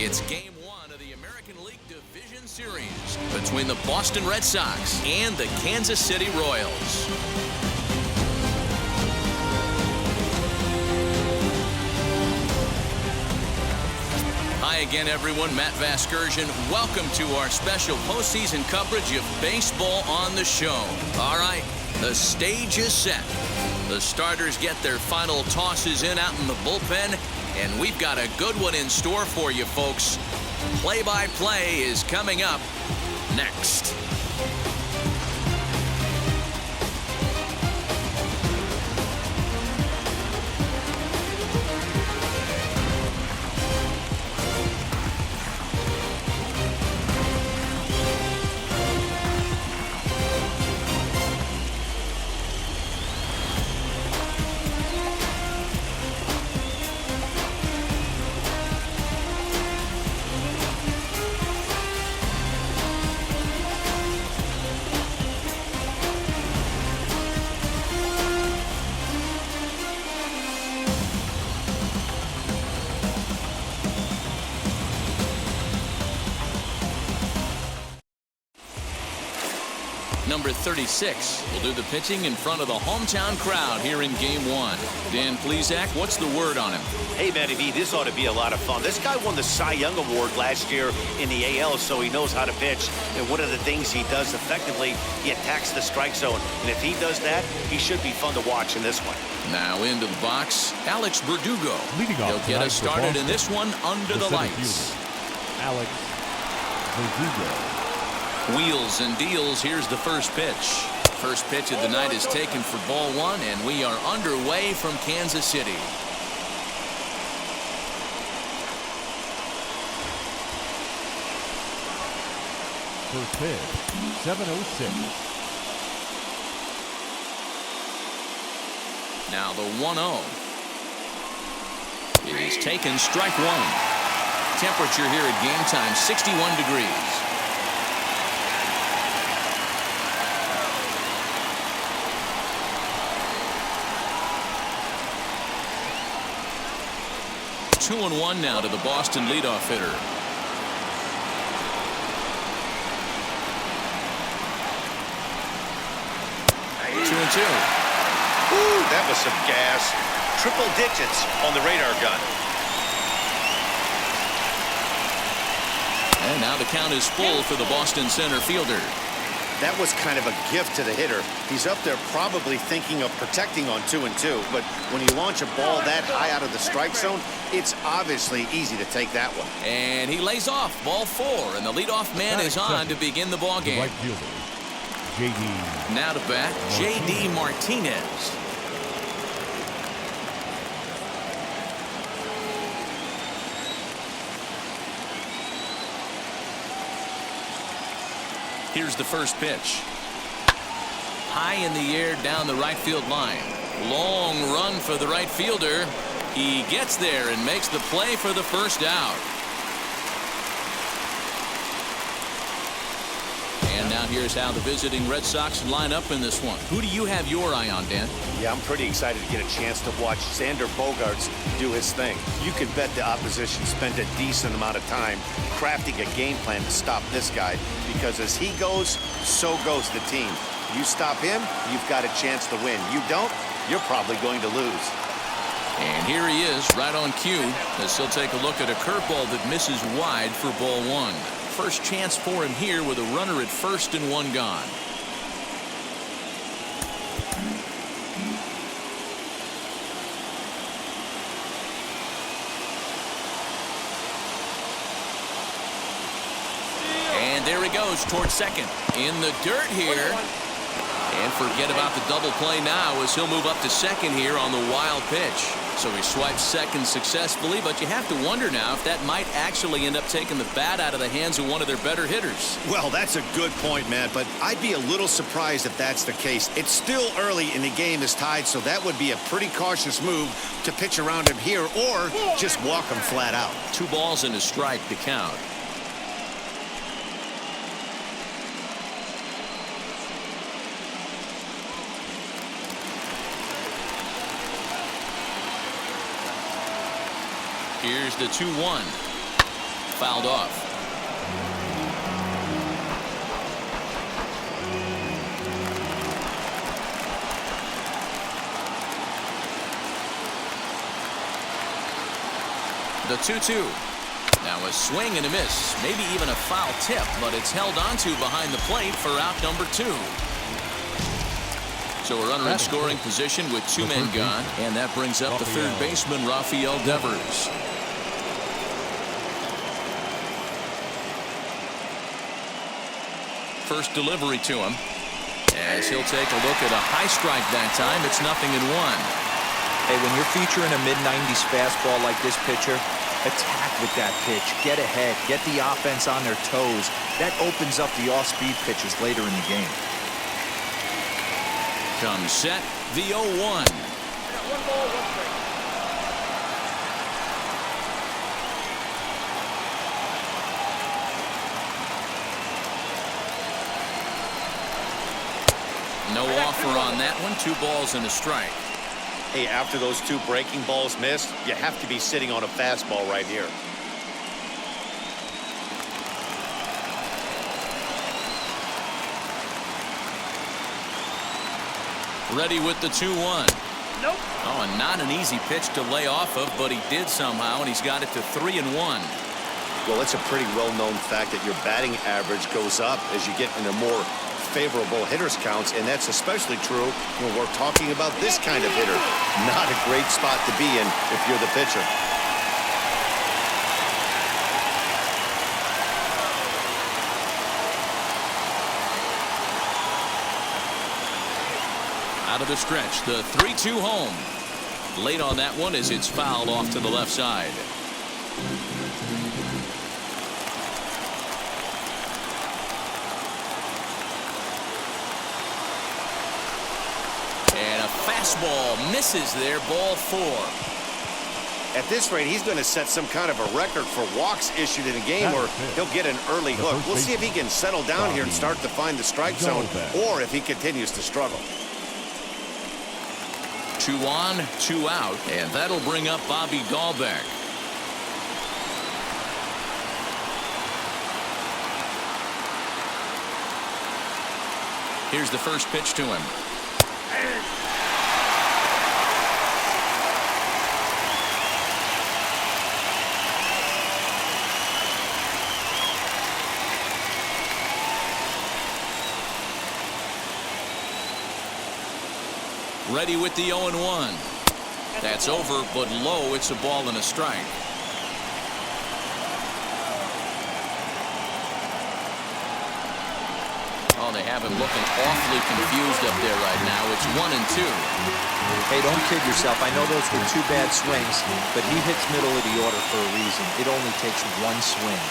It's Game 1 of the American League Division Series between the Boston Red Sox and the Kansas City Royals. Hi again, everyone. Matt Vasgersian. Welcome to our special postseason coverage of baseball on the show. All right, the stage is set. The starters get their final tosses in out in the bullpen, and we've got a good one in store for you, folks. Play-by-play is coming up next. Number 36 will do the pitching in front of the hometown crowd here in Game 1. Dan Plesac, what's the word on him? Hey, Matty V, this ought to be a lot of fun. This guy won the Cy Young Award last year in the AL, so he knows how to pitch. And one of the things he does effectively, he attacks the strike zone. And if he does that, he should be fun to watch in this one. Now into the box, Alex Verdugo. He'll get us started in this one under the lights. Alex Verdugo. Wheels and deals. Here's the first pitch. First pitch of the night is taken for ball one, and we are underway from Kansas City. First pitch, 7:06. Now the 1-0 is taken, strike one. Temperature here at game time, 61 degrees. Two and one now to the Boston leadoff hitter. Two and two. Ooh, that was some gas. Triple digits on the radar gun. And now the count is full for the Boston center fielder. That was kind of a gift to the hitter. He's up there probably thinking of protecting on 2 and 2, but when you launch a ball that high out of the strike zone, it's obviously easy to take that one. And he lays off ball four, and the leadoff man is on to begin the ball game. Right fielder, J.D. Now to bat, J.D. Martinez. Here's the first pitch. High in the air down the right field line. Long run for the right fielder. He gets there and makes the play for the first out. And now here's how the visiting Red Sox line up in this one. Who do you have your eye on, Dan? Yeah, I'm pretty excited to get a chance to watch Xander Bogaerts do his thing. You can bet the opposition spent a decent amount of time crafting a game plan to stop this guy, because as he goes, so goes the team. You stop him, you've got a chance to win. You don't, you're probably going to lose. And here he is, right on cue, as he'll take a look at a curveball that misses wide for ball one. First chance for him here with a runner at first and one gone. And there he goes towards second. In the dirt here. And forget about the double play now, as he'll move up to second here on the wild pitch. So he swipes second successfully, but you have to wonder now if that might actually end up taking the bat out of the hands of one of their better hitters. Well, that's a good point, Matt, but I'd be a little surprised if that's the case. It's still early and the game is tied, so that would be a pretty cautious move to pitch around him here or just walk him flat out. 2 balls and a strike to count. Here's the 2-1. fouled off. The 2-2. Now a swing and a miss, maybe even a foul tip, but it's held onto behind the plate for out number 2. So a runner in scoring position with 2 men gone, and that brings up the third baseman, Rafael Devers. First delivery to him, as he'll take a look at a high strike that time. It's 0-1. Hey, when you're featuring a mid-90s fastball like this pitcher, attack with that pitch. Get ahead. Get the offense on their toes. That opens up the off-speed pitches later in the game. Comes set, the 0-1. No offer on that one. 2 balls and a strike. Hey, after those 2 breaking balls missed, you have to be sitting on a fastball right here. Ready with the 2-1. Nope. Oh, and not an easy pitch to lay off of, but he did somehow, and he's got it to 3-1. Well, it's a pretty well-known fact that your batting average goes up as you get into more favorable hitters counts, and that's especially true when we're talking about this kind of hitter. Not a great spot to be in if you're the pitcher. Out of the stretch, the 3-2 home. Late on that one as it's fouled off to the left side. And a fastball misses there, ball 4. At this rate, he's going to set some kind of a record for walks issued in a game, or he'll get an early hook. We'll see if he can settle down here and start to find the strike zone, or if he continues to struggle. 2 on, 2 out, and that'll bring up Bobby Dahlbeck. Here's the first pitch to him. Ready with the 0-1. That's over, but low. It's a ball and a strike. Oh, they have him looking awfully confused up there right now. It's 1-2. Hey, don't kid yourself. I know those were 2 bad swings, but he hits middle of the order for a reason. It only takes 1 swing.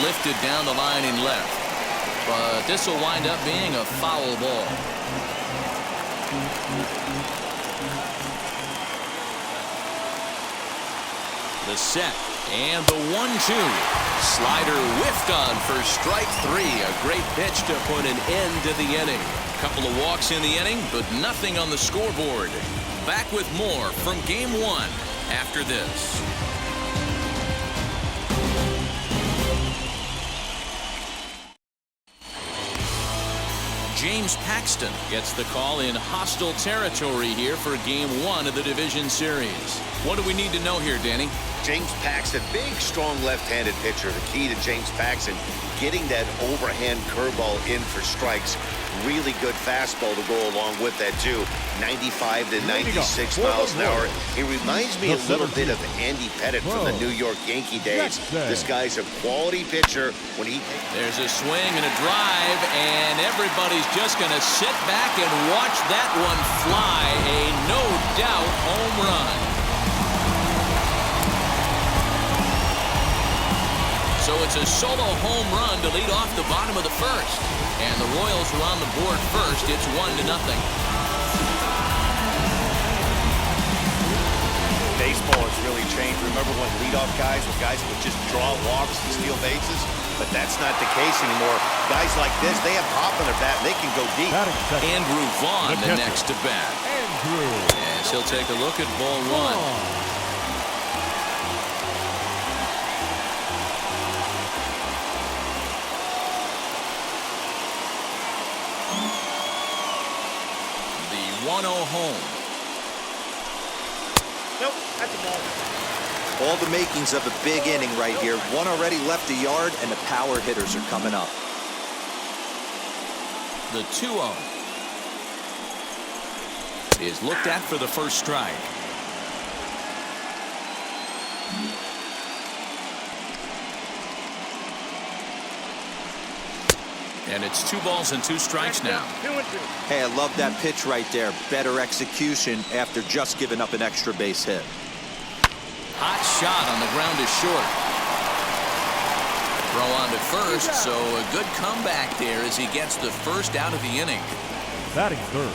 Lifted down the line in left, but this will wind up being a foul ball. The set and the 1-2. Slider whiffed on for strike 3. A great pitch to put an end to the inning. Couple of walks in the inning, but nothing on the scoreboard. Back with more from Game 1 after this. James Paxton gets the call in hostile territory here for Game 1 of the Division Series. What do we need to know here, Danny? James Paxton, big, strong left-handed pitcher. The key to James Paxton, getting that overhand curveball in for strikes. Really good fastball to go along with that, too. 95 to 96 miles an hour. He reminds me a little bit of Andy Pettitte from the New York Yankee days. This guy's a quality pitcher. When he There's a swing and a drive, and everybody's just going to sit back and watch that one fly. A no-doubt home run. So it's a solo home run to lead off the bottom of the first. And the Royals are on the board first. It's 1-0. Baseball has really changed. Remember when leadoff guys were guys that would just draw walks and steal bases? But that's not the case anymore. Guys like this, they have pop in their bat, and they can go deep. Andrew Vaughn, the next to bat. As he'll take a look at ball 1. home. Nope, that's a ball. All the makings of a big inning right here. One already left the yard, and the power hitters are coming up. The 2-0 is looked at for the first strike. And it's 2 balls and 2 strikes now. Hey, I love that pitch right there. Better execution after just giving up an extra base hit. Hot shot on the ground is short. Throw on to first, so a good comeback there as he gets the first out of the inning. Batting third.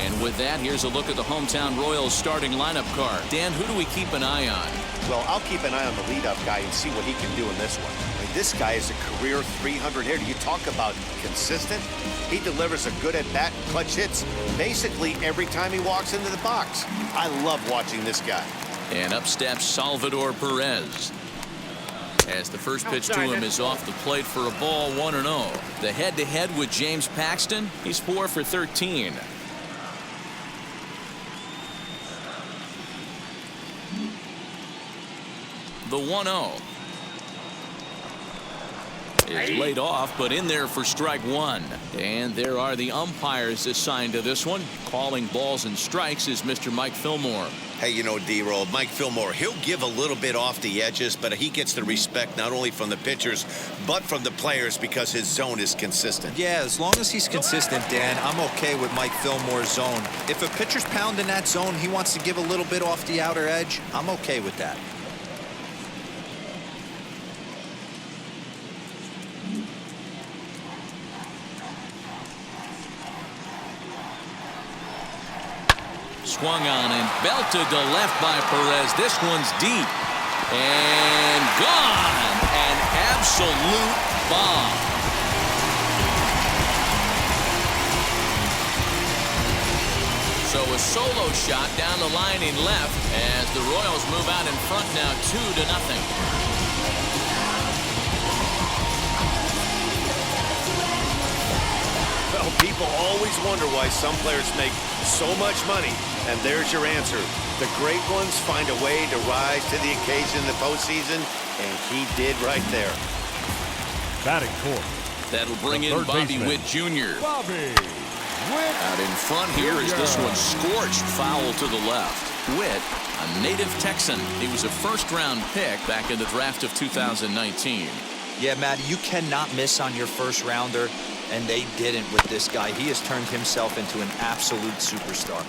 And with that, here's a look at the hometown Royals starting lineup card. Dan, who do we keep an eye on? Well, I'll keep an eye on the leadoff guy and see what he can do in this one. I mean, this guy is a career 300 hitter. You talk about consistent. He delivers a good at-bat, clutch hits basically every time he walks into the box. I love watching this guy. And up steps Salvador Perez. As the first pitch to him is off the plate for a ball, 1-0. The head-to-head with James Paxton, he's 4 for 13. The 1-0 is laid off, but in there for strike 1. And there are the umpires assigned to this one. Calling balls and strikes is Mr. Mike Fillmore. Hey, you know, D-Roll, Mike Fillmore, he'll give a little bit off the edges, but he gets the respect not only from the pitchers, but from the players because his zone is consistent. Yeah, as long as he's consistent, Dan, I'm okay with Mike Fillmore's zone. If a pitcher's pounding that zone, he wants to give a little bit off the outer edge, I'm okay with that. Swung on and belted to left by Perez. This one's deep and gone. An absolute bomb. So a solo shot down the line in left as the Royals move out in front now 2-0. Well, people always wonder why some players make so much money, and there's your answer. The great ones find a way to rise to the occasion in the postseason, and he did right there. Batting fourth. That'll bring The in third Bobby baseman, Witt Jr. Bobby Witt. Out in front here is this one scorched foul to the left. Witt, a native Texan. He was a first-round pick back in the draft of 2019. Yeah, Matt, you cannot miss on your first rounder, and they didn't with this guy. He has turned himself into an absolute superstar.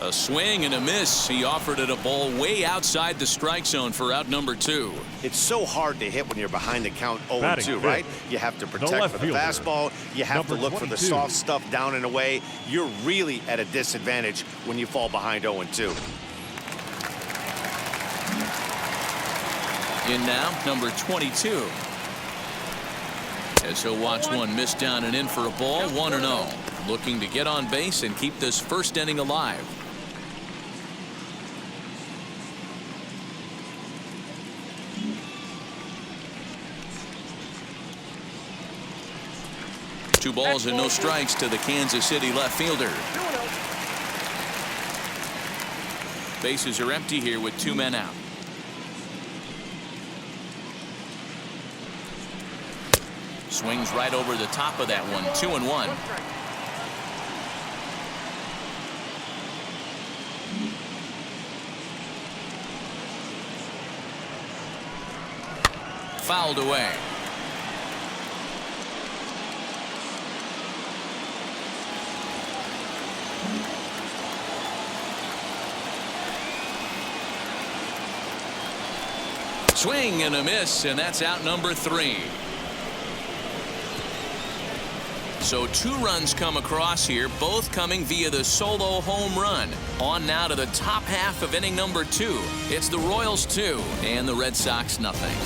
A swing and a miss. He offered it a ball way outside the strike zone for out number 2. It's so hard to hit when you're behind the count 0-2, fifth. right? You have to protect left for the fielder, fastball. You have to number look for the 22. soft stuff down and away. You're really at a disadvantage when you fall behind 0-2. In now, number 22. As he'll watch one miss down and in for a ball, 1-0. Looking to get on base and keep this first inning alive. Two balls and no strikes to the Kansas City left fielder. Bases are empty here with 2 men out. Swings right over the top of that one. 2-1. Fouled away. Swing and a miss, and that's out number 3. So 2 runs come across here, both coming via the solo home run. On now to the top half of inning number 2. It's the Royals 2 and the Red Sox nothing.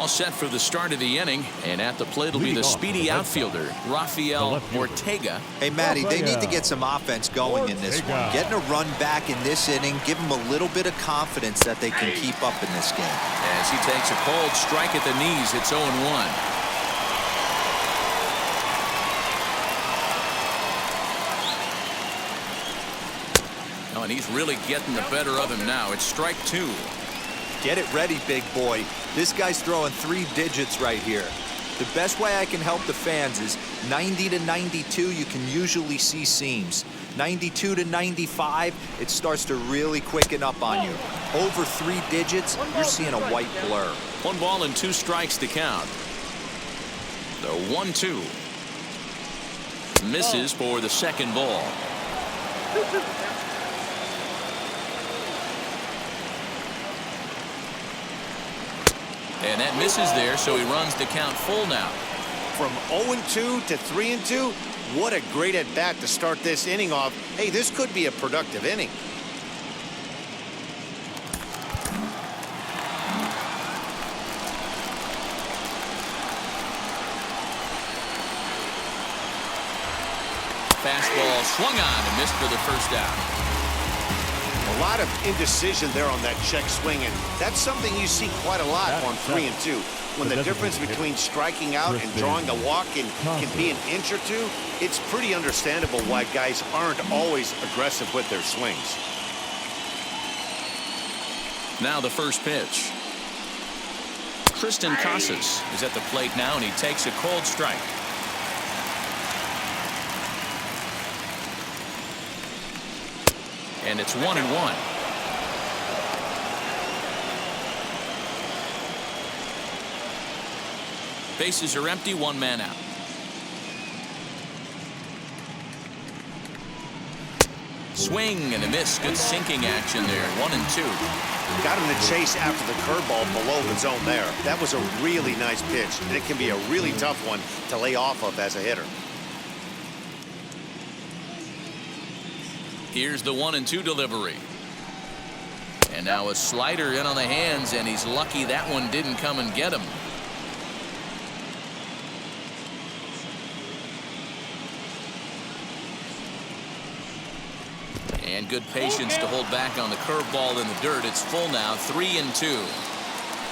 all set for the start of the inning, and at the plate will be the speedy outfielder, Rafael Ortega. Hey, Matty, they need to get some offense going in this one. Getting a run back in this inning, give them a little bit of confidence that they can keep up in this game. As he takes a cold strike at the knees, it's 0-1. Oh, and he's really getting the better of him now. It's strike 2. Get it ready, big boy. This guy's throwing 3 digits right here. The best way I can help the fans is 90 to 92, you can usually see seams. 92 to 95, it starts to really quicken up on you. Over 3 digits, you're seeing a white blur. 1 ball and 2 strikes to count. The 1-2. Misses for the second ball. And that misses there, so he runs the count full now. From 0-2 to 3-2, what a great at-bat to start this inning off. Hey, this could be a productive inning. Fastball swung on and missed for the first out. A lot of indecision there on that check swing, and that's something you see quite a lot on 3-2. When the difference between striking out and drawing a walk can be an inch or two, it's pretty understandable why guys aren't always aggressive with their swings. Now the first pitch. Tristan Casas is at the plate now, and he takes a cold strike. And it's 1-1. Bases are empty, 1 man out. Swing and a miss. Good sinking action there. 1-2. Got him to chase after the curveball below the zone there. That was a really nice pitch, and it can be a really tough one to lay off of as a hitter. Here's the 1-2 delivery. And now a slider in on the hands, and he's lucky that one didn't come and get him. And good patience to hold back on the curveball in the dirt. It's full now, 3-2.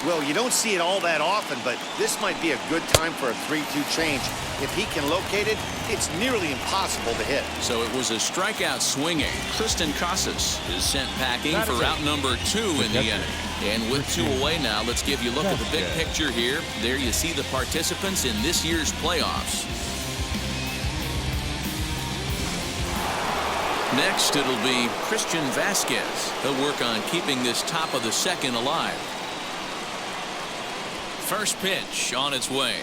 Well, you don't see it all that often, but this might be a good time for a 3-2 change. If he can locate it, it's nearly impossible to hit. So it was a strikeout swinging. Tristan Casas is sent packing for out number 2 in the inning. And with 2 away now, let's give you a look at the big picture here. There you see the participants in this year's playoffs. Next, it'll be Christian Vasquez. He'll work on keeping this top of the second alive. First pitch on its way.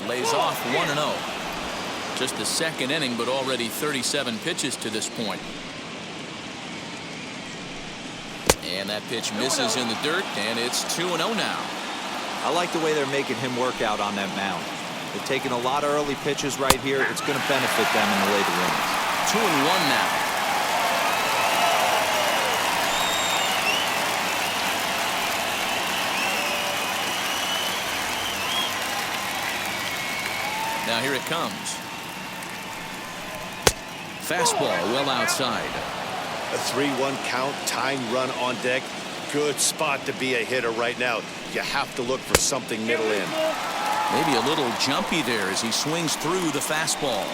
Lays off 1-0. Just the second inning, but already 37 pitches to this point. And that pitch misses in the dirt, and it's 2-0 now. I like the way they're making him work out on that mound. They're taking a lot of early pitches right here. It's going to benefit them in the later innings. 2-1 now. Now here it comes. Fastball well outside. A 3-1 count, tying run on deck. Good spot to be a hitter right now. You have to look for something middle in. Maybe a little jumpy there as he swings through the fastball.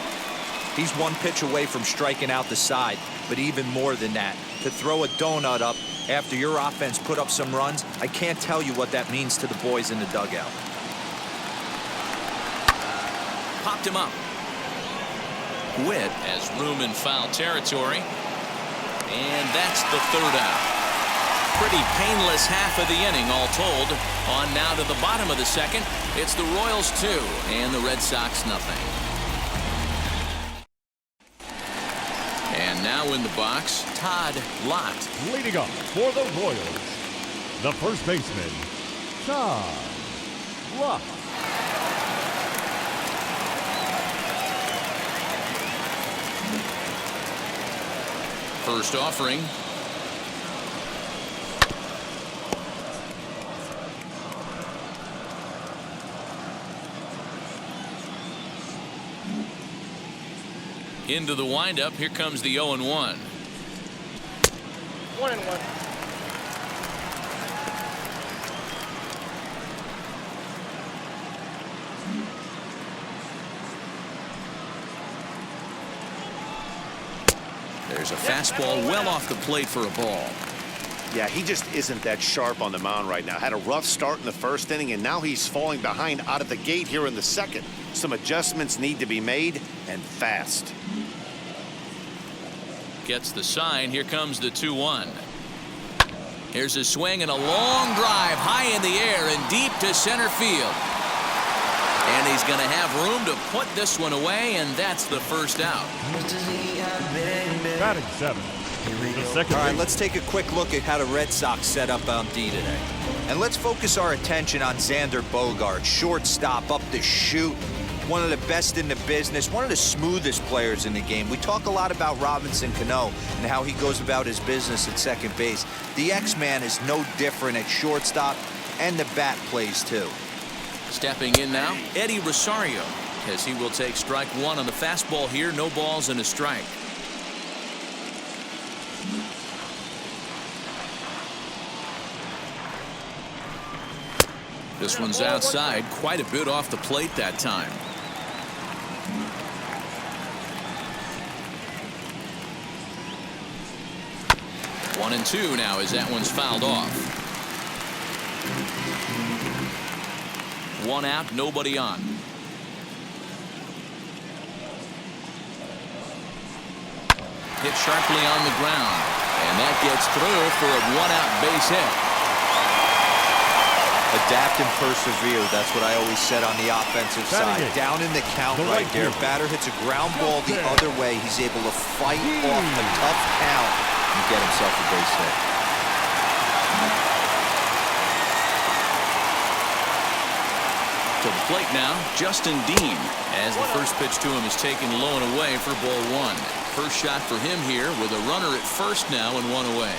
He's 1 pitch away from striking out the side, but even more than that, to throw a donut up after your offense put up some runs, I can't tell you what that means to the boys in the dugout. Popped him up. Witt has room in foul territory. And that's the third out. Pretty painless half of the inning all told. On now to the bottom of the second. It's the Royals 2 and the Red Sox nothing. And now in the box, Todd Lott. Leading up for the Royals, the first baseman, Todd Lott. First offering. Into the windup. Here comes the 0-1. 1-1. There's a fastball well off the plate for a ball. Yeah, he just isn't that sharp on the mound right now. Had a rough start in the first inning, and now he's falling behind out of the gate here in the second. Some adjustments need to be made, and fast. Gets the sign. Here comes the 2-1. Here's a swing and a long drive high in the air and deep to center field. And he's going to have room to put this one away, and that's the first out. Batting 7. The second. All right, let's take a quick look at how the Red Sox set up on D today. And let's focus our attention on Xander Bogaerts, shortstop, up the chute. One of the best in the business, one of the smoothest players in the game. We talk a lot about Robinson Cano and how he goes about his business at second base. The X-Man is no different at shortstop, and the bat plays too. Stepping in now, Eddie Rosario, as he will take strike one on the fastball here. No balls and a strike. This one's outside, quite a bit off the plate that time. One and two now as that one's fouled off. One out, nobody on. Hit sharply on the ground, and that gets through for a one-out base hit. Adapt and persevere. That's what I always said on the offensive side. Down in the count right there. Batter hits a ground ball the other way. He's able to fight off the tough count and get himself a base hit. To the plate now, Justin Dean, as the first pitch to him is taken low and away for ball one. First shot for him here with a runner at first now and one away.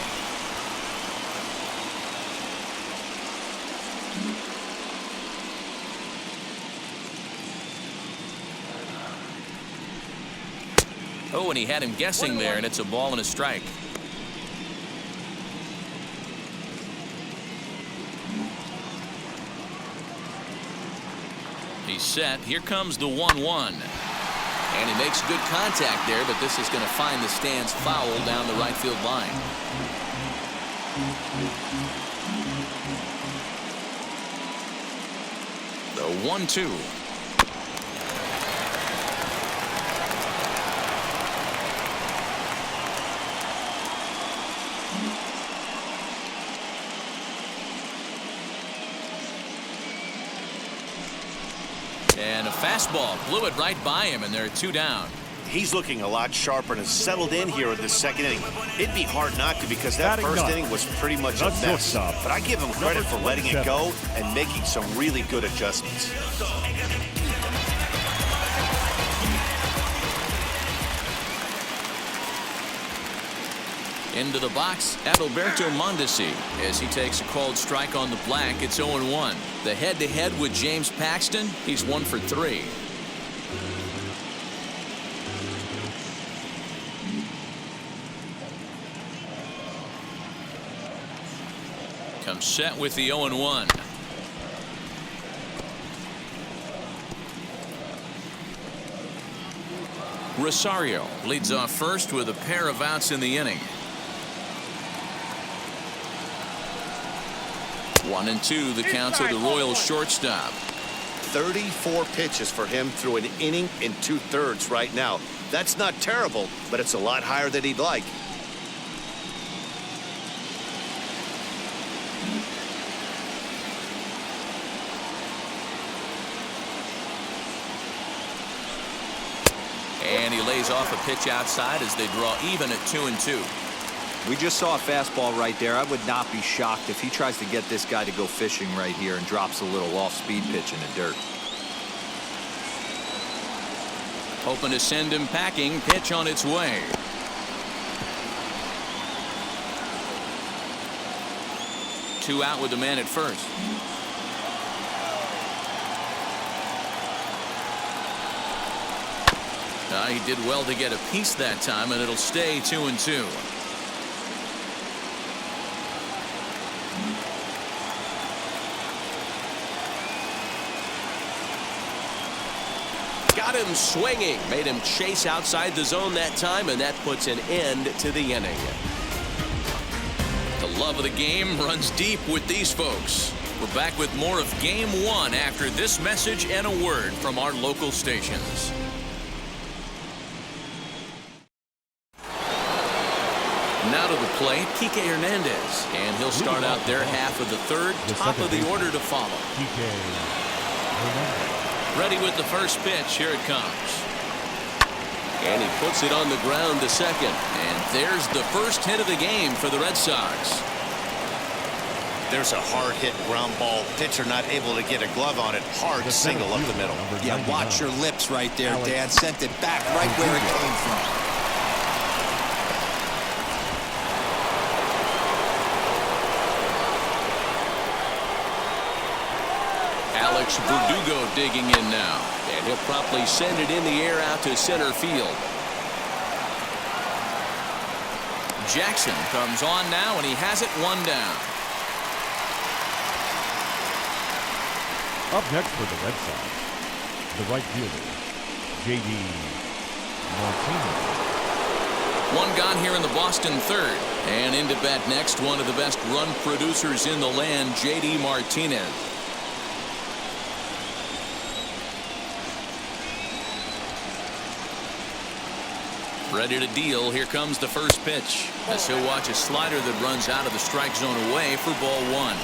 Oh, and he had him guessing there, and it's a ball and a strike. He's set. Here comes the 1-1. And he makes good contact there, but this is going to find the stands foul down the right field line. The 1-2. And a fastball blew it right by him, and there are two down. He's looking a lot sharper and has settled in here in the second inning. It'd be hard not to, because that first inning was pretty much a mess. But I give him credit for letting it go and making some really good adjustments. Into the box, Adalberto Mondesi, as he takes a called strike on the black. It's 0-1. The head-to-head with James Paxton, he's 1 for 3. Comes set with the 0-1. Rosario leads off first with a pair of outs in the inning. 1-2 the count to the Royals shortstop. 34 pitches for him through an inning and 2/3 right now. That's not terrible, but it's a lot higher than he'd like. And he lays off a pitch outside as they draw even at 2-2. We just saw a fastball right there. I would not be shocked if he tries to get this guy to go fishing right here and drops a little off-speed pitch in the dirt. Hoping to send him packing. Pitch on its way. Two out with the man at first. He did well to get a piece that time, and it'll stay 2-2. Got him swinging, made him chase outside the zone that time, and that puts an end to the inning. The love of the game runs deep with these folks. We're back with more of Game 1 after this message and a word from our local stations. Now to the plate, Kike Hernandez, and he'll start out their half of the third, top of the order to follow. Ready with the first pitch. Here it comes. And he puts it on the ground to second. And there's the first hit of the game for the Red Sox. There's a hard hit ground ball. Pitcher not able to get a glove on it. Hard single up the middle. Yeah, watch your lips right there, Dan. Sent it back right where it came from. Alex Verdugo digging in now, and he'll promptly send it in the air out to center field. Jackson comes on now, and he has it 1 down. Up next for the Red Sox, the right fielder, J.D. Martinez. 1 gone here in the Boston third, and into bat next, one of the best run producers in the land, J.D. Martinez. Ready to deal. Here comes the first pitch, as he'll watch a slider that runs out of the strike zone away for ball 1.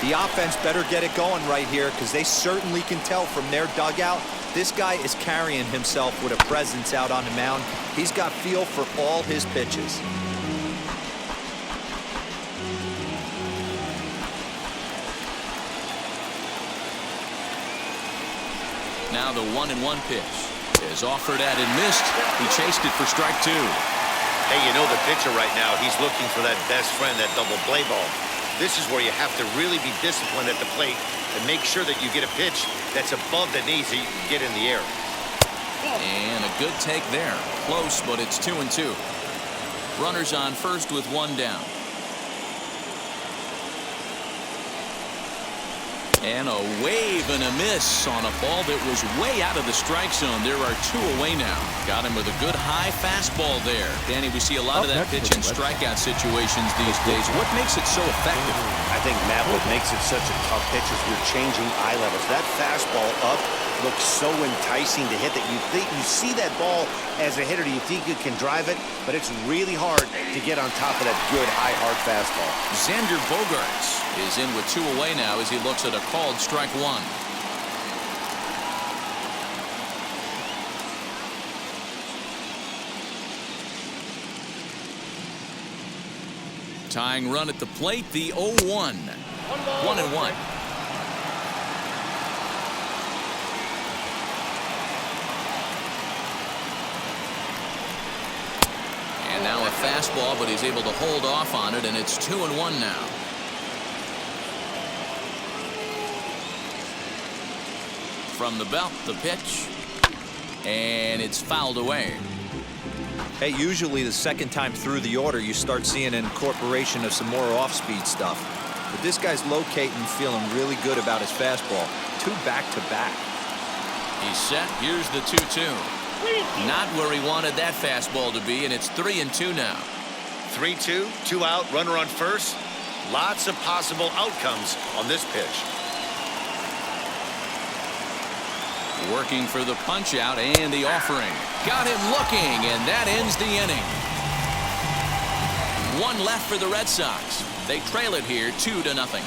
The offense better get it going right here, because they certainly can tell from their dugout this guy is carrying himself with a presence out on the mound. He's got feel for all his pitches. Now the 1-1 pitch is offered at and missed. He chased it for strike 2. Hey, you know the pitcher right now, he's looking for that best friend, that double play ball. This is where you have to really be disciplined at the plate and make sure that you get a pitch that's above the knees that you can get in the air. And a good take there. Close, but it's 2-2. Runners on first with 1 down. And a wave and a miss on a ball that was way out of the strike zone. There are 2 away now. Got him with a good high fastball there. Danny, we see a lot of that pitch in strikeout situations these days. What makes it so effective? I think, Matt, what makes it such a tough pitch is you're changing eye levels. That fastball up looks so enticing to hit that you think you see that ball as a hitter. You think you can drive it, but it's really hard to get on top of that good high hard fastball. Xander Bogaerts is in with 2 away now as he looks at a called strike 1. Tying run at the plate, the 0-1. 1-1. And now a fastball, but he's able to hold off on it, and it's 2-1 now. From the belt, the pitch, and it's fouled away. Hey, usually the second time through the order, you start seeing an incorporation of some more off-speed stuff. But this guy's locating, feeling really good about his fastball. 2 back-to-back. He's set. Here's the 2-2. Not where he wanted that fastball to be, and it's 3-2 now. 3-2, 2 out, runner on first. Lots of possible outcomes on this pitch. Working for the punch out and the offering. Got him looking, and that ends the inning. 1 left for the Red Sox. They trail it here 2-0.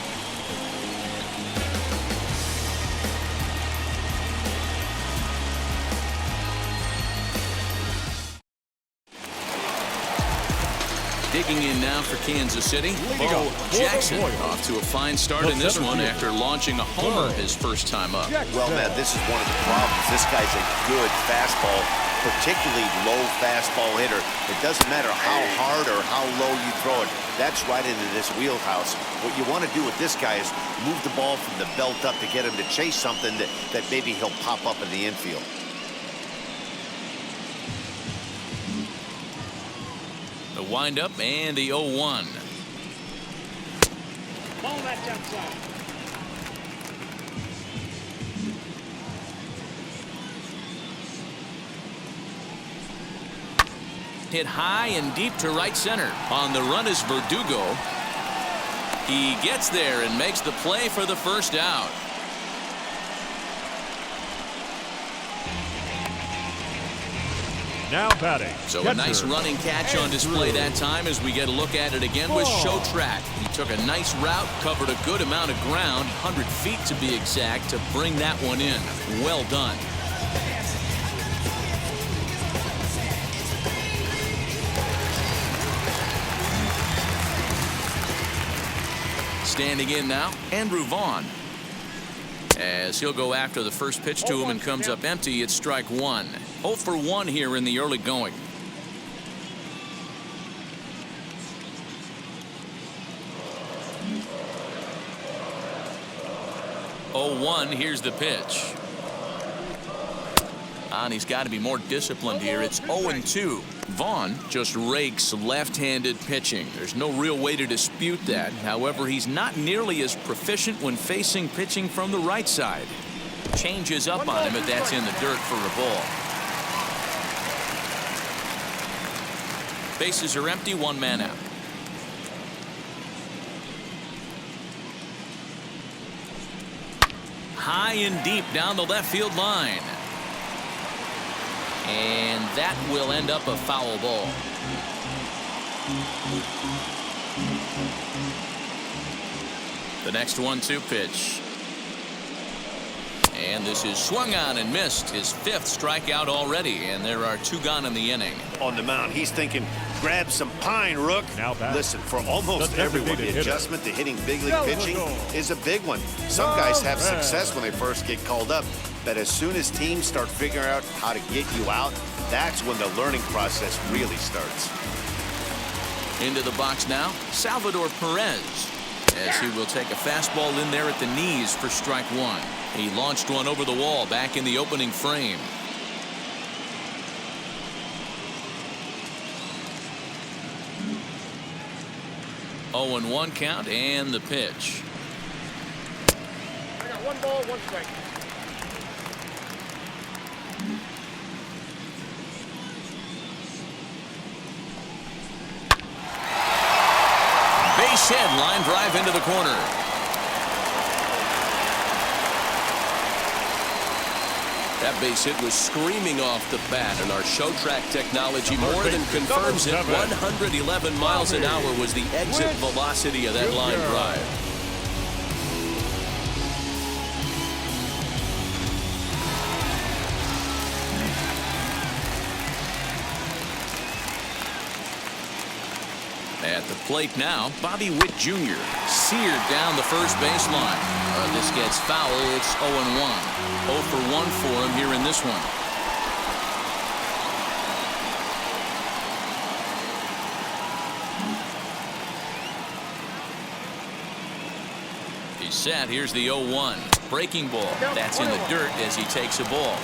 Digging in now for Kansas City, Bo Jackson off to a fine start in this one after launching a homer his first time up. Well, Matt, this is one of the problems. This guy's a good fastball, particularly low fastball hitter. It doesn't matter how hard or how low you throw it. That's right into this wheelhouse. What you want to do with this guy is move the ball from the belt up to get him to chase something that maybe he'll pop up in the infield. windup and the 0-1. Ball that jump shot. Hit high and deep to right center. On the run is Verdugo. He gets there and makes the play for the first out. Now batting. So a nice running catch on display that time as we get a look at it again with Show Track. He took a nice route, covered a good amount of ground, 100 feet to be exact, to bring that one in. Well done. Standing in now, Andrew Vaughn. As he'll go after the first pitch to him and comes up empty, it's strike one. 0 for 1 here in the early going. Oh, 1, here's the pitch. And he's got to be more disciplined here. It's 0-2. Vaughn just rakes left-handed pitching. There's no real way to dispute that. However, he's not nearly as proficient when facing pitching from the right side. Changes up on him, but that's in the dirt for a ball. Bases are empty, 1 man out. High and deep down the left field line. And that will end up a foul ball. The next 1-2 pitch. And this is swung on and missed. His 5th strikeout already, and there are 2 gone in the inning. On the mound, he's thinking, grab some pine, Rook. Now back. Listen, for almost The everyone, the designated hitter. adjustment to hitting big league pitching is a big one. Some guys have success when they first get called up, but as soon as teams start figuring out how to get you out, that's when the learning process really starts. Into the box now, Salvador Perez, as he will take a fastball in there at the knees for strike 1. He launched one over the wall back in the opening frame. Oh, and 1 count and the pitch. I got 1 ball, 1 strike. Base hit, line drive into the corner. That base hit was screaming off the bat, and our Show Track technology more than confirms it. 111 miles an hour was the exit velocity of that line drive. At the plate now, Bobby Witt Jr. seared down the first baseline. This gets foul. It's 0-1. 0 for 1 for him here in this one. He's set. Here's the 0-1. Breaking ball. That's in the dirt as he takes a ball.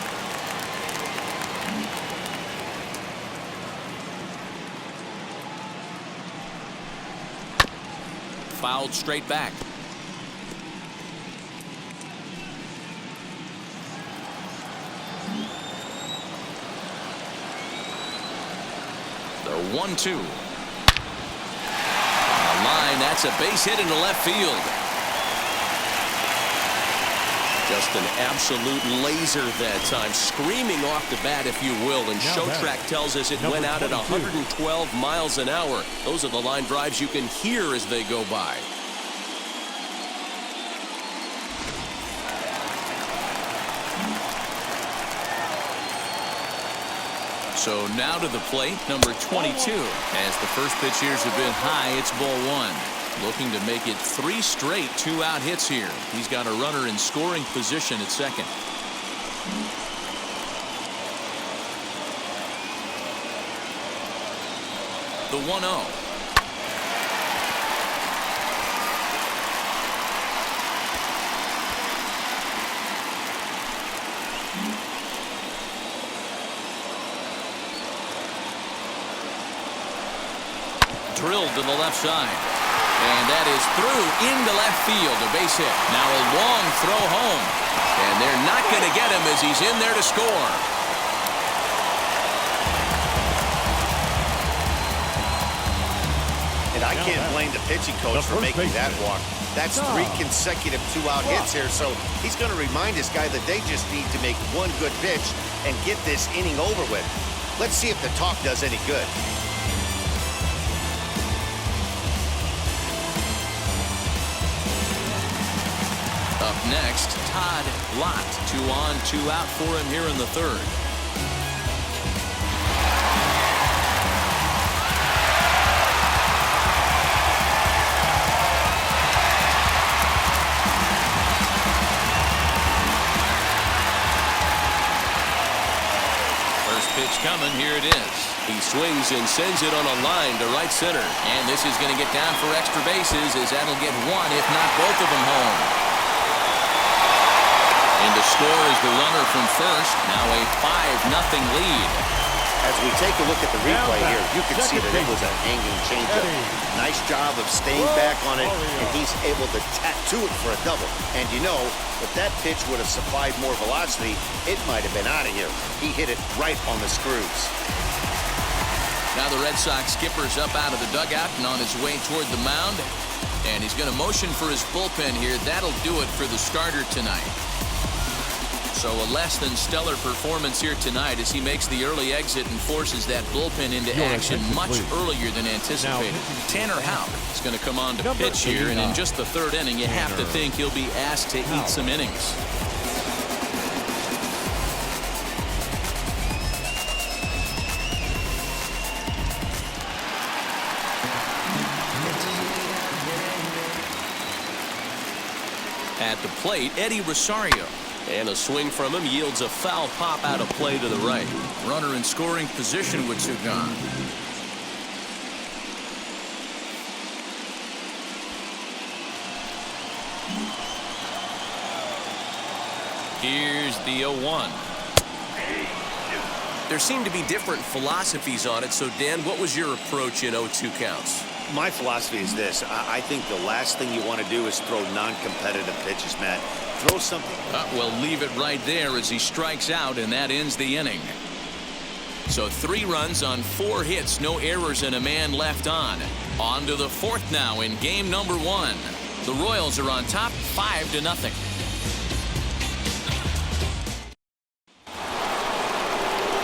Fouled straight back. The 1-2. On the line, that's a base hit into left field. Just an absolute laser that time, screaming off the bat, if you will. And Show Track tells us it went out at 112 miles an hour. Those are the line drives you can hear as they go by. So now to the plate, number 22. As the first pitch years have been high, it's ball 1. Looking to make it 3 straight 2-out hits here. He's got a runner in scoring position at second. The 1-0. drilled to the left side. And that is through into left field, a base hit. Now a long throw home. And they're not going to get him as he's in there to score. And I can't blame the pitching coach for making that walk. That's 3 consecutive 2-out hits here, so he's going to remind this guy that they just need to make one good pitch and get this inning over with. Let's see if the talk does any good. Up next, Todd Lott. 2 on, 2 out for him here in the third. Pitch coming, here it is. He swings and sends it on a line to right center. And this is going to get down for extra bases as that'll get one, if not both of them home. And to score is the runner from first. Now a 5-0 lead. As we take a look at the replay here, you can see that it was a hanging changeup. Nice job of staying back on it, and he's able to tattoo it for a double. And you know, if that pitch would have supplied more velocity, it might have been out of here. He hit it right on the screws. Now the Red Sox skipper's up out of the dugout and on his way toward the mound. And he's going to motion for his bullpen here. That'll do it for the starter tonight. So a less than stellar performance here tonight as he makes the early exit and forces that bullpen into action much earlier than anticipated. Tanner Houck is going to come on to pitch here, and in just the third inning, you have to think he'll be asked to eat some innings. At the plate, Eddie Rosario. And a swing from him yields a foul pop out of play to the right. Runner in scoring position with 2 gone. Here's the 0-1. There seem to be different philosophies on it. So, Dan, what was your approach in 0-2 counts? My philosophy is this. I think the last thing you want to do is throw non-competitive pitches, Matt. Throw something. We'll leave it right there as he strikes out, and that ends the inning. So 3 runs on 4 hits, no errors, and a man left on. On to the 4th now in game number 1. The Royals are on top 5-0.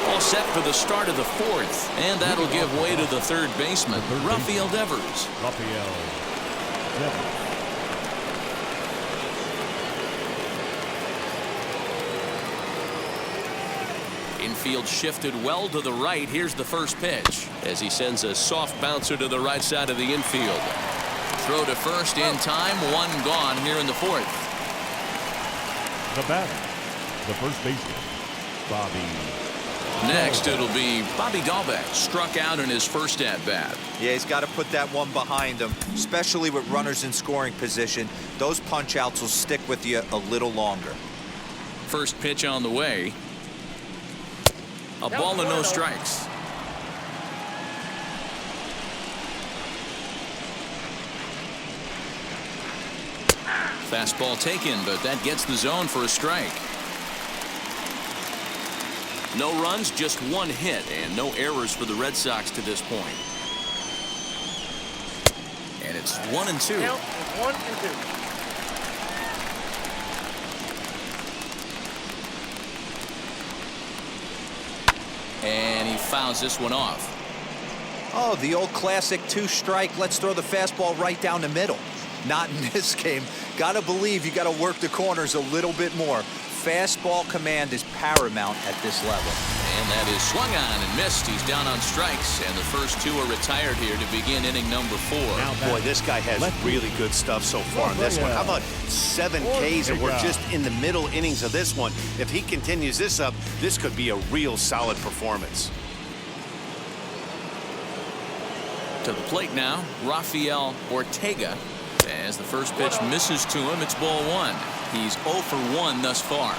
All set for the start of the 4th, and that'll give way to the third baseman, Rafael Devers. Infield shifted well to the right. Here's the first pitch as he sends a soft bouncer to the right side of the infield. Throw to first in time. 1 gone here in the 4th. The batter, the first baseman, Bobby. Next, it'll be Bobby Dahlbeck. Struck out in his first at-bat. Yeah, he's got to put that one behind him, especially with runners in scoring position. Those punch-outs will stick with you a little longer. First pitch on the way. A ball and no strikes. Fastball taken, but that gets the zone for a strike. No runs, just 1 hit, and no errors for the Red Sox to this point. And it's 1-2. Count is 1-2. And he fouls this one off. Oh, the old classic 2-strike. Let's throw the fastball right down the middle. Not in this game. Got to believe you got to work the corners a little bit more. Fastball command is paramount at this level. And that is swung on and missed. He's down on strikes, and the first 2 are retired here to begin inning number 4. Boy, this guy has really good stuff so far in this one. How about 7 Ks, and we're just in the middle innings of this one. If he continues this up, this could be a real solid performance. To the plate now, Rafael Ortega. As the first pitch misses to him, it's ball 1. He's 0 for 1 thus far.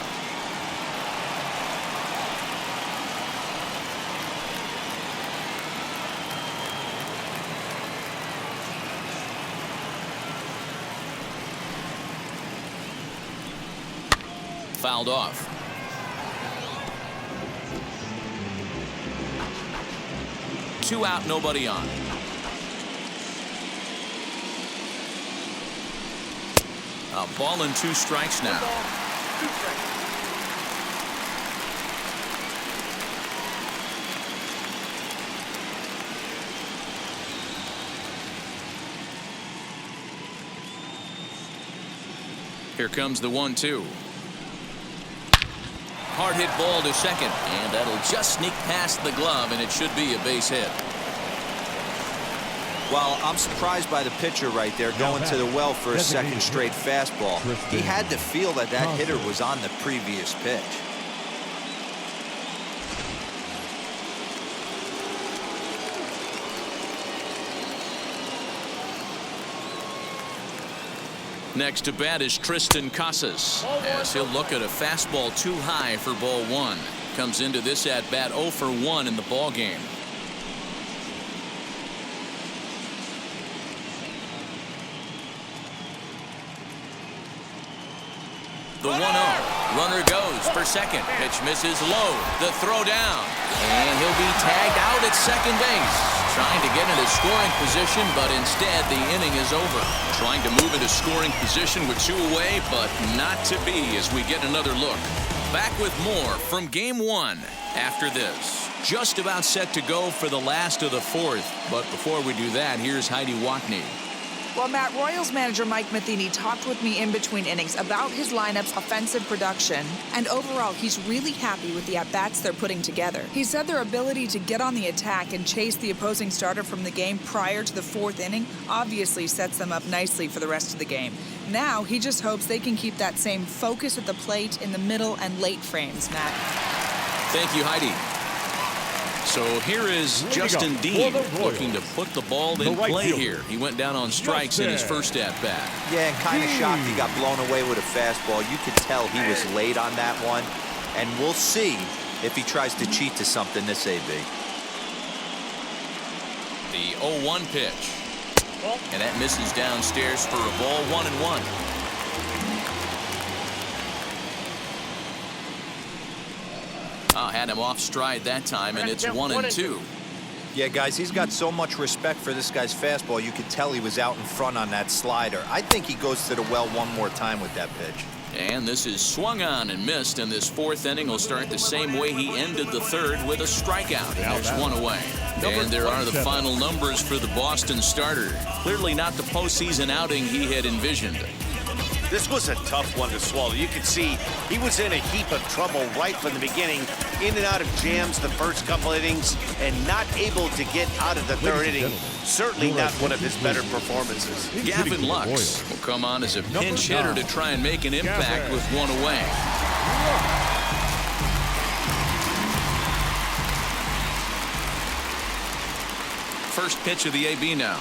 fouled off. Two out, nobody on. A ball and 2 strikes now. 2 strikes. Here comes the 1-2. Hard hit ball to second, and that'll just sneak past the glove, and it should be a base hit. Well, I'm surprised by the pitcher right there going to the well for a second straight fastball. He had to feel that that hitter was on the previous pitch. Next to bat is Tristan Casas, as he'll look at a fastball too high for ball 1. Comes into this at bat 0 for 1 in the ball game. The 1-0. Runner goes for second. Pitch misses low. The throw down. And he'll be tagged out at second base. Trying to get into scoring position, but instead the inning is over. Trying to move into scoring position with 2 away, but not to be as we get another look. Back with more from Game 1 after this. Just about set to go for the last of the 4th. But before we do that, here's Heidi Watney. Well, Matt, Royals manager Mike Matheny talked with me in between innings about his lineup's offensive production, and overall, he's really happy with the at-bats they're putting together. He said their ability to get on the attack and chase the opposing starter from the game prior to the 4th inning obviously sets them up nicely for the rest of the game. Now, he just hopes they can keep that same focus at the plate in the middle and late frames, Matt. Thank you, Heidi. So here is Justin Dean looking to put the ball in play here. He went down on strikes in his first at-bat. Yeah, and kind of shocked he got blown away with a fastball. You could tell he was late on that one. And we'll see if he tries to cheat to something this AB. The 0-1 pitch. And that misses downstairs for a ball, 1-1. Had him off stride that time, and it's 1-2. Yeah, guys, he's got so much respect for this guy's fastball. You could tell he was out in front on that slider. I think he goes to the well one more time with that pitch. And this is swung on and missed, and this 4th inning will start the same way he ended the 3rd with a strikeout, and there's 1 away. And there are the final numbers for the Boston starter. Clearly not the postseason outing he had envisioned. This was a tough one to swallow. You could see he was in a heap of trouble right from the beginning, in and out of jams the first couple innings, and not able to get out of the 3rd inning. Certainly not one of his better performances. Gavin Lux will come on as a pinch hitter to try and make an impact with 1 away. First pitch of the AB now.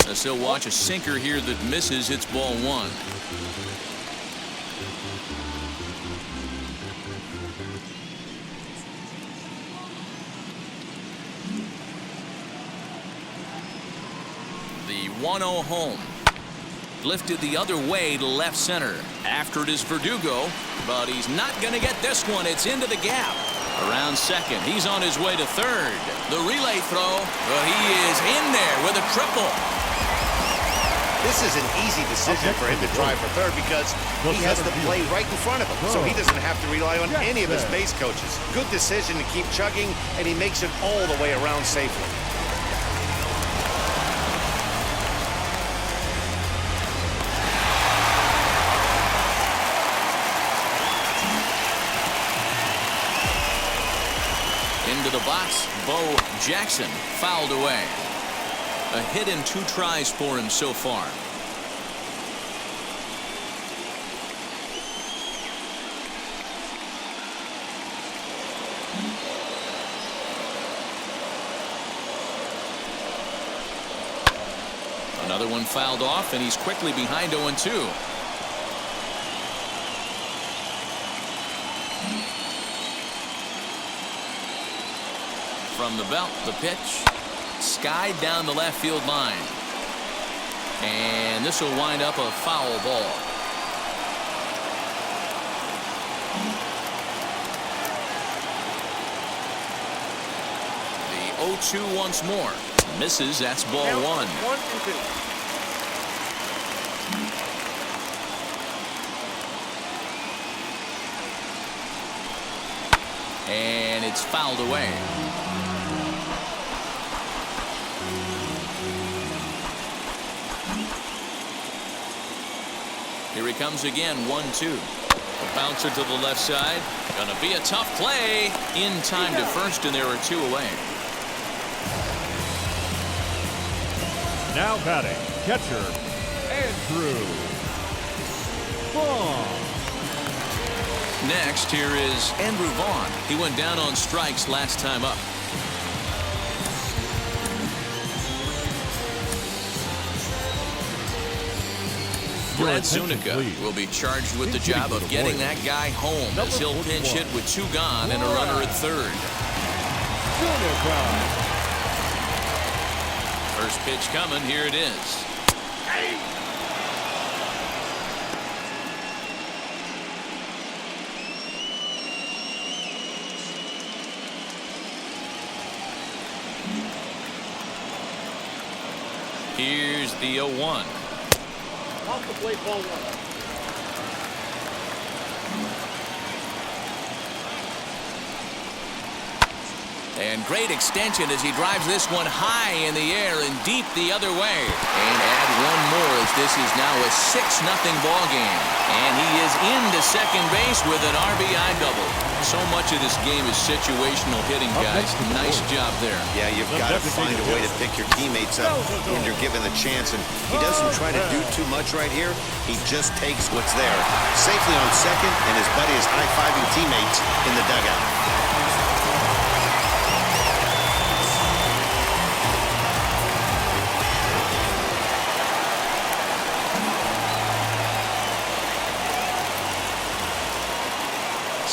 As he'll watch a sinker here that misses, it's ball 1. The 1-0 home. Lifted the other way to left center. After it is Verdugo, but he's not going to get this one. It's into the gap. Around second. He's on his way to 3rd. The relay throw, but he is in there with a triple. This is an easy decision for him to try for 3rd because he has the play right in front of him, so he doesn't have to rely on any of his base coaches. Good decision to keep chugging, and he makes it all the way around safely. Into the box, Bo Jackson fouled away. A hit in 2 tries for him so far. Another one fouled off, and he's quickly behind 0-2. From the belt, the pitch. Skied down the left field line. And this will wind up a foul ball. 0-2 once more. Misses. That's ball one. 1-2. And it's fouled away. Here he comes again, 1-2. A bouncer to the left side. Gonna be a tough play. In time to first, and there are 2 away. Now batting, catcher, Andrew Vaughn. Next, here is Andrew Vaughn. He went down on strikes last time up. Brad Zuniga will be charged with the job of getting that guy home as he'll pinch hit with 2 gone and a runner at third. First pitch coming. Here it is. Here's the 0-1. Off the plate, ball 1. And great extension as he drives this one high in the air and deep the other way. And add one more as this is now a 6-0 ball game. And he is into second base with an RBI double. So much of this game is situational hitting, guys. Nice job there. Yeah, you've got to find a way to pick your teammates up when you're given the chance. And he doesn't try to do too much right here. He just takes what's there. Safely on second, and his buddy is high-fiving teammates in the dugout.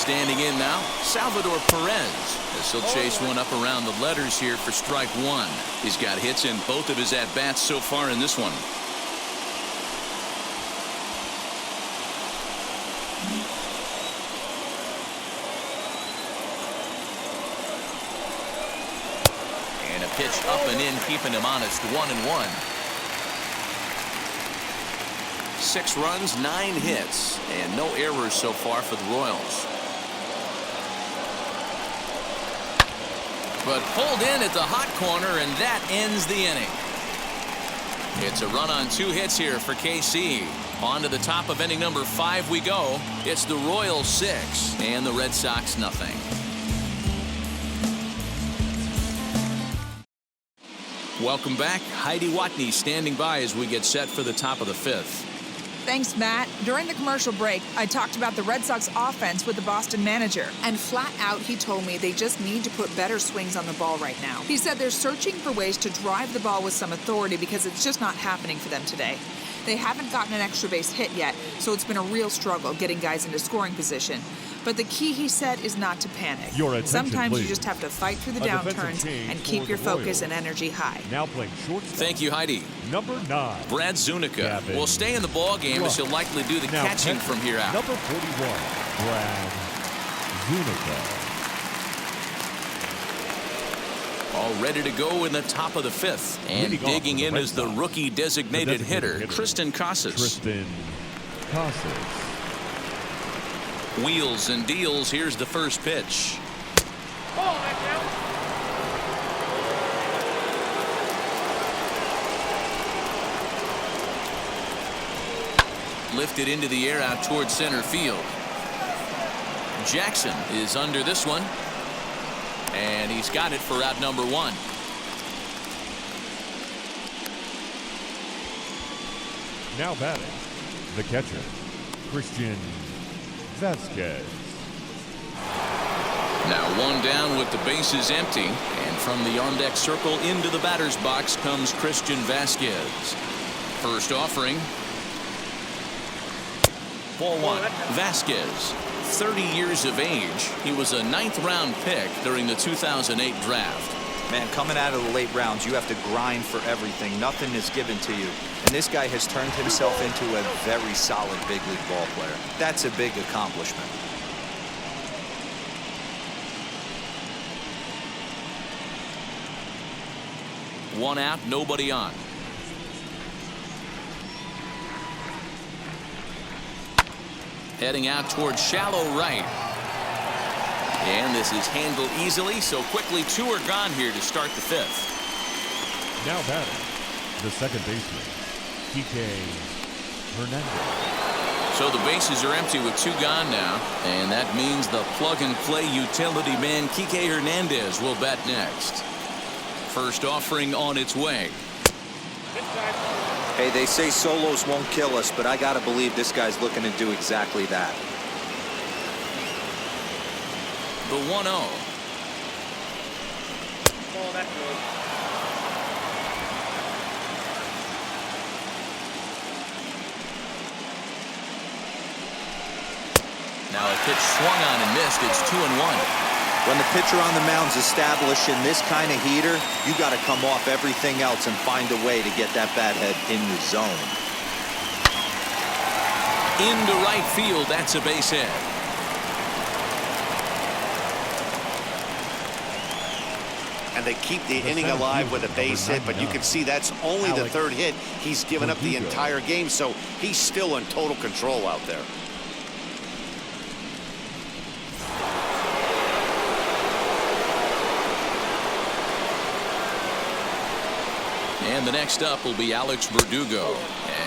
Standing in now, Salvador Perez, as he'll chase one up around the letters here for strike 1. He's got hits in both of his at-bats so far in this one. And a pitch up and in, keeping him honest, 1-1. 6 runs, 9 hits, and no errors so far for the Royals. But pulled in at the hot corner, and that ends the inning. It's a run on 2 hits here for KC. On to the top of inning number 5 we go. It's the Royals 6 and the Red Sox nothing. Welcome back. Heidi Watney standing by as we get set for the top of the 5th. Thanks, Matt. During the commercial break, I talked about the Red Sox offense with the Boston manager. And flat out, he told me they just need to put better swings on the ball right now. He said they're searching for ways to drive the ball with some authority because it's just not happening for them today. They haven't gotten an extra base hit yet, so it's been a real struggle getting guys into scoring position. But the key, he said, is not to panic. Sometimes please. You just have to fight through the downturns and keep your focus and energy high. Now playing short. Thank you, Heidi. Number 9. Brad Zuniga will stay in the ball game as he'll likely do the catching from here out. Number 41, Brad Zuniga. All ready to go in the top of the 5th. And digging in is the rookie designated hitter, Tristan Casas. Wheels and deals. Here's the first pitch. Ball, that count. Lifted into the air out towards center field. Jackson is under this one. And he's got it for out number 1. Now batting, the catcher, Christian Vasquez. Now 1 down with the bases empty. And from the on-deck circle into the batter's box comes Christian Vasquez. First offering. Ball 1. Vasquez, 30 years of age. He was a 9th-round pick during the 2008 draft. Man, coming out of the late rounds, you have to grind for everything. Nothing is given to you. And this guy has turned himself into a very solid big league ball player. That's a big accomplishment. 1 out, nobody on. Heading out towards shallow right. And this is handled easily, so quickly 2 are gone here to start the 5th. Now batting, the second baseman, Hernandez. So the bases are empty with 2 gone now, and that means the plug-and-play utility man Kike Hernandez will bat next. First offering on its way. Hey, they say solos won't kill us, but I gotta believe this guy's looking to do exactly that. The 1-0. Oh, that's good. Now a pitch swung on and missed. It's 2-1. When the pitcher on the mound's establishing this kind of heater, you got to come off everything else and find a way to get that bat head in the zone. Into right field. That's a base hit. And they keep the inning alive with a base hit, but you can see that's only the 3rd hit he's given up the entire game, so he's still in total control out there. And the next up will be Alex Verdugo,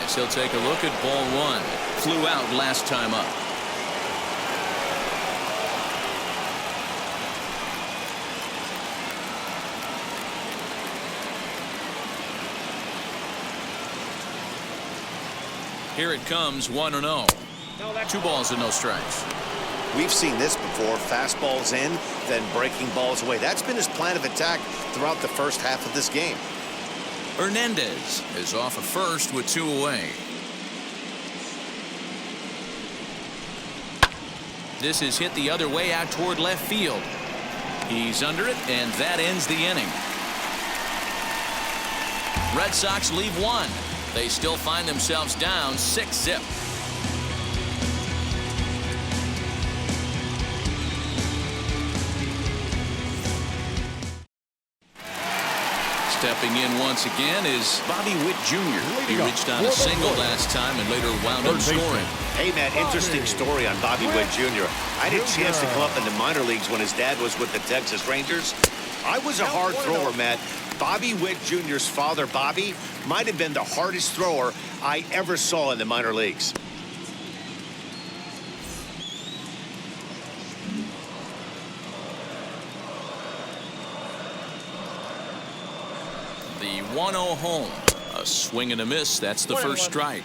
as he'll take a look at ball 1. Flew out last time up. Here it comes, 1-0. 2 balls and no strikes. We've seen this before. Fastballs in, then breaking balls away. That's been his plan of attack throughout the first half of this game. Hernandez is off of first with 2 away. This is hit the other way out toward left field. He's under it, and that ends the inning. Red Sox leave 1. They still find themselves down 6-0. Stepping in once again is Bobby Witt Jr. He reached on a single last time and later wound up scoring. Hey, Matt, interesting story on Bobby Witt Jr. I had a chance to come up in the minor leagues when his dad was with the Texas Rangers. I was a hard thrower, Matt. Bobby Witt Jr.'s father, Bobby, might have been the hardest thrower I ever saw in the minor leagues. The 1-0 home. A swing and a miss. That's the first strike.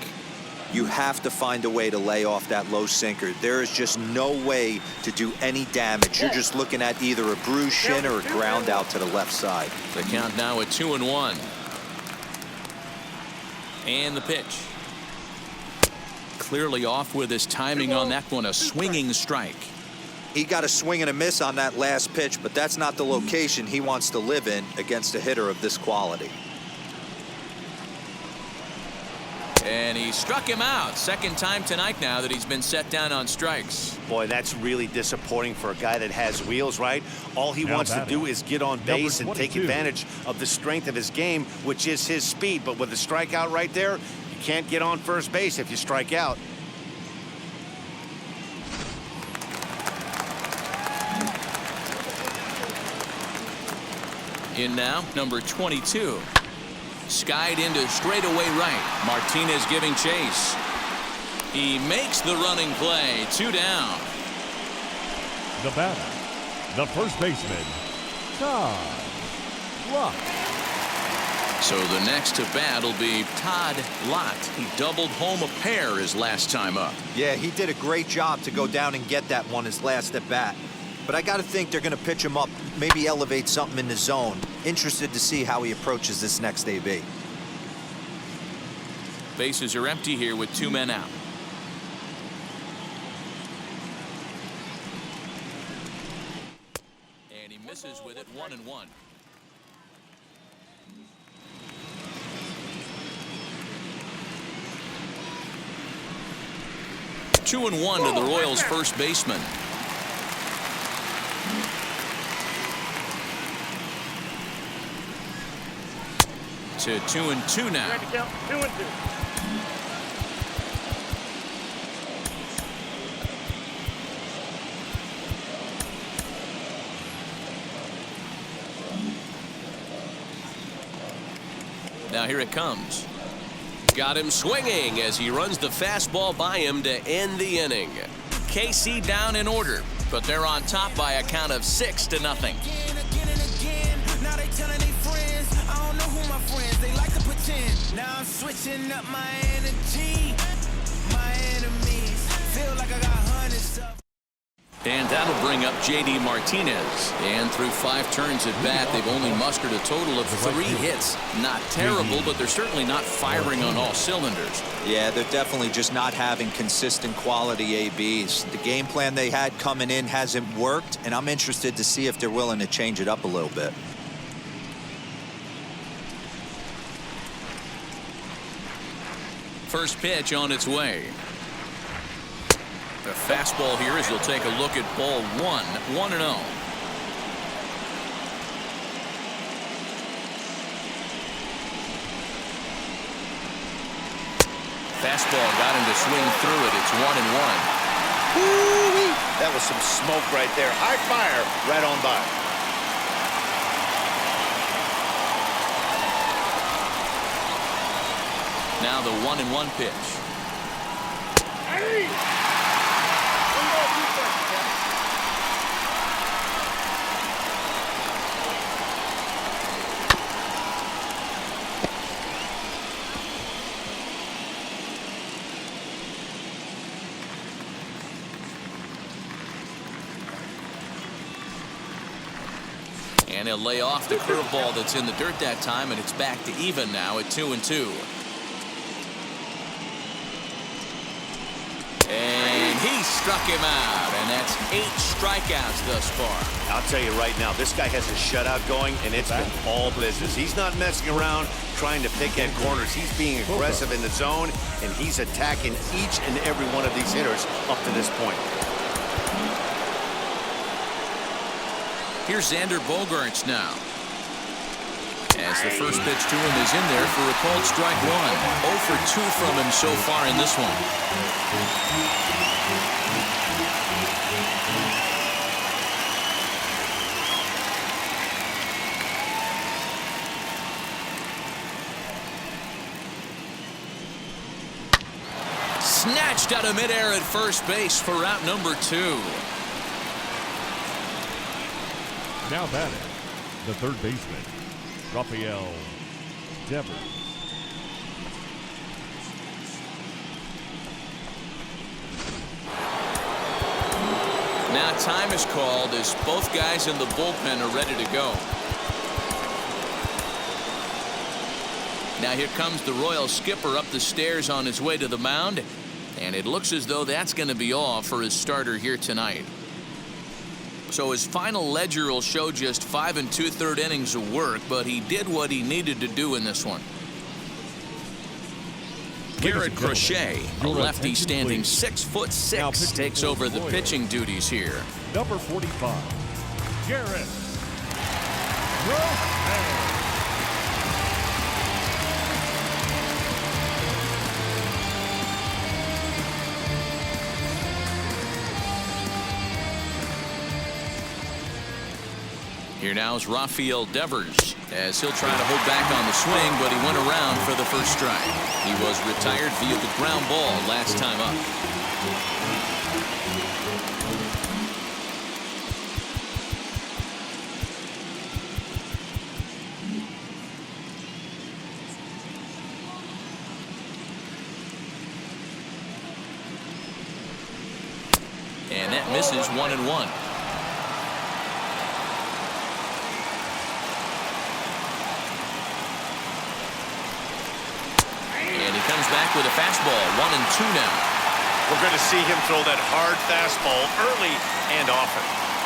You have to find a way to lay off that low sinker. There is just no way to do any damage. You're just looking at either a bruised shin or a ground out to the left side. The count now at 2-1. And the pitch. Clearly off with his timing on that one. A swinging strike. He got a swing and a miss on that last pitch, but that's not the location he wants to live in against a hitter of this quality. And he struck him out. Second time tonight now that he's been set down on strikes. Boy, that's really disappointing for a guy that has wheels, right? All he wants to do is get on base and take advantage of the strength of his game, which is his speed. But with the strikeout right there, you can't get on first base if you strike out. In now, number 22. Skied into straightaway right. Martinez giving chase. He makes the running play. 2 down. The batter, the first baseman, Todd Lott. So the next to bat will be Todd Lott. He doubled home a pair his last time up. Yeah, he did a great job to go down and get that one his last at bat. But I got to think they're going to pitch him up, maybe elevate something in the zone. Interested to see how he approaches this next AB. Bases are empty here with 2 men out. And he misses with it. 1-1. Two and one to the Royals' first baseman. to 2-2 now. Ready to count 2-2. Now here it comes. Got him swinging as he runs the fastball by him to end the inning. KC down in order, but they're on top by a count of 6-0. Now they telling their friends, I don't know who my friends, they like to pretend. Now I'm switching up my energy, my enemies. Feel like I got hundreds of. And that'll bring up J.D. Martinez. And through 5 turns at bat, they've only mustered a total of 3 hits. Not terrible, but they're certainly not firing on all cylinders. Yeah, they're definitely just not having consistent quality ABs. The game plan they had coming in hasn't worked, and I'm interested to see if they're willing to change it up a little bit. First pitch on its way. The fastball here as he'll take a look at ball 1-0. Fastball got him to swing through it. It's 1-1. Woo-wee. That was some smoke right there. High fire right on by. Now the 1-1 pitch. Hey! 1 ball, 2 strikes, Jack. And he'll lay off the curveball that's in the dirt that time, and it's back to even now at 2-2. And he struck him out, and that's 8 strikeouts thus far. I'll tell you right now, this guy has a shutout going, and it's been all business. He's not messing around trying to pick at corners. He's being aggressive in the zone, and he's attacking each and every one of these hitters up to this point. Here's Xander Bogaerts now. As the first pitch to him is in there for a called strike 1. 0 for 2 from him so far in this one. Snatched out of midair at first base for route number 2. Now batting, the third baseman, Rafael Devers. Now time is called as both guys in the bullpen are ready to go. Now here comes the Royal skipper up the stairs on his way to the mound, and it looks as though that's going to be all for his starter here tonight. So his final ledger will show just 5 2/3 innings of work, but he did what he needed to do in this one. Garrett Crochet, a lefty standing 6'6", takes over the pitching duties here. Number 45, Garrett Crochet. Here now is Rafael Devers as he'll try to hold back on the swing, but he went around for the first strike. He was retired via the ground ball last time up. And that misses 1-1. Comes back with a fastball, 1-2 now. We're going to see him throw that hard fastball early and often.